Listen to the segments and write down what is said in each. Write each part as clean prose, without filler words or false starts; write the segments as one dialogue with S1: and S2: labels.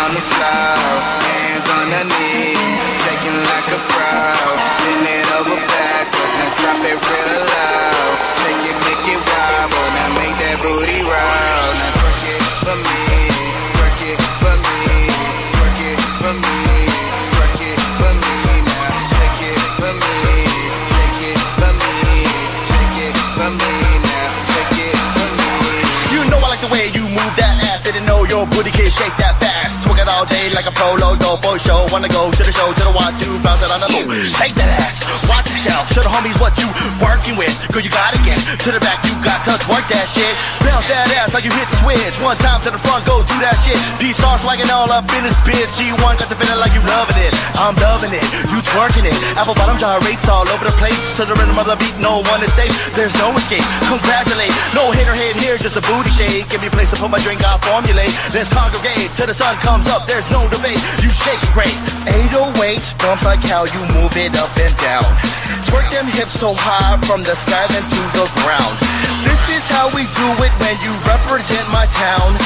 S1: on the floor, hands on the knees, shaking like a pro. Bend it over backwards, now drop it real low. Shake it, make it wobble, now make that booty roll. Now twerk it for me, twerk it for me, twerk it for me, twerk it for me. Now shake it for me, shake it for me, shake it for me. Now shake it for me.
S2: You know I like the way you move that ass. Didn't know your booty can shake that fast. Twerk it all day like a pro logo for show. Wanna go to the show, to the watch, to bounce it on the loop. Shake that ass, watch yourself. Show the homies what you working with. Girl, you gotta get to the back, you got to twerk that shit. Bounce that ass like you hit the switch. One time to the front, go do that shit. P-Star swagging all up in this bitch. G1 got the feeling like you loving it. I'm loving it, you twerking it. Apple bottom gyrates all over the place. To the rhythm of the beat, no one is safe. There's no escape, congratulate. No hater head here, just a booty shake. Give me a place to put my drink, I'll formulate. Let's congregate till the sun comes up, there's no debate. You shake it great. 808 bumps like how you move it up and down. Twerk them hips so high from the sky then to the ground. This is how we do it when you represent my town.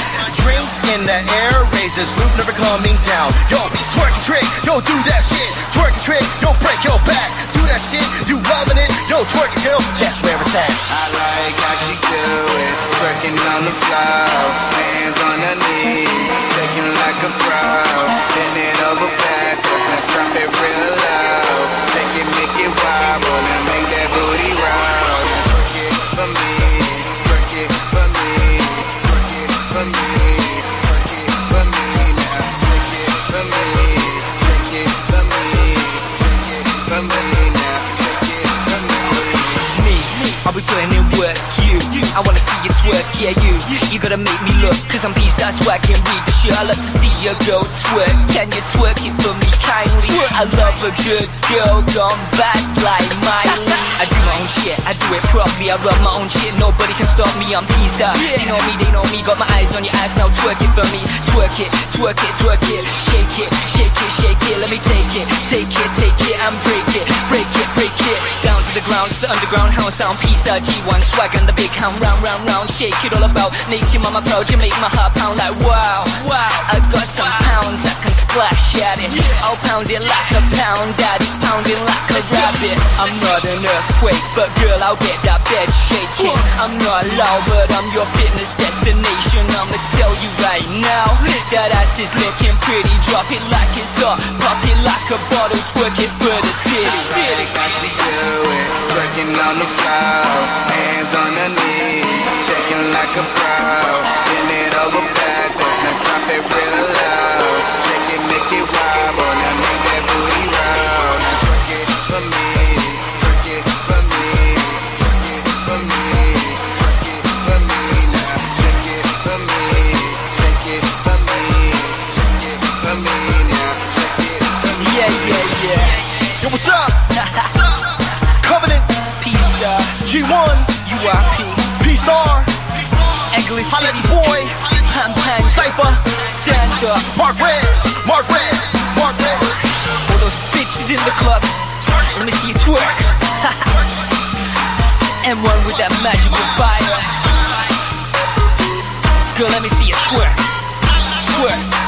S2: Drinks in the air, raises roof never coming down. Yo, twerk a trick, yo, do that shit. Twerk a trick, yo, break your back. Do that shit, you loving it. Yo, twerk it, girl, that's where it's at.
S1: I like how she do it, twerking on the floor, hands on her knees, shaking like a pro. Bend it over backwards, now drop it real low. Shake it, make it wobble, now make that booty roll. Now twerk it for me, twerk it for me, twerk it for me, twerk it for me. Now shake it for me, shake it for me, shake it for me. Now shake it for me.
S3: I'll be putting in work, I wanna see you twerk, yeah you gotta make me look, cause I'm beast, that's why I can read the shit. I love to see you go twerk, can you twerk it for me kindly? I love a good girl gone bad like Miley. I do my own shit, I do it properly, I run my own shit, nobody can stop me, I'm peaced out. They know me, got my eyes on your ass, now twerk it for me. Twerk it, twerk it, twerk it, shake it, shake it, shake it. Let me take it, take it, take it, and break it, break it, break it. Down to the ground, it's the underground house sound, peace out, G1 swag and the big hound, round, round, round. Shake it all about, make your mama proud, you make my heart pound like wow, wow. I got some pounds I can splash at it, I'll pound it like a pound, daddy's pounding like a rabbit. I'm not an earthquake, but girl, I'll get that bed shaking. I'm not loud, but I'm your fitness destination. I'ma tell you right now, that ass is looking pretty. Drop it like it's hot, pop it like a bottle, twerk it for the city.
S1: I like how she do it, working on the floor, hands on her knees, shaking like a pro. Bend it over backwards, now drop it real low. Shake it, make it wobble, now make that booty roll. Now twerk it for me, twerk it for me, twerk it for me, twerk it for me. Now shake it for me, shake it for me, shake it for me. Now shake it for me.
S3: Yeah.
S2: Yo, what's up? Covenant,
S3: P-Star,
S2: G1,
S3: URP,
S2: P-Star,
S3: English
S2: holla at your boy,
S3: Pam,
S2: Cypher,
S3: stand up.
S2: Mark Rez, Mark Rez, Mark Rez.
S3: All those bitches in the club, let me see you twerk. M1 with that magical fire. Girl, let me see you twerk, twerk.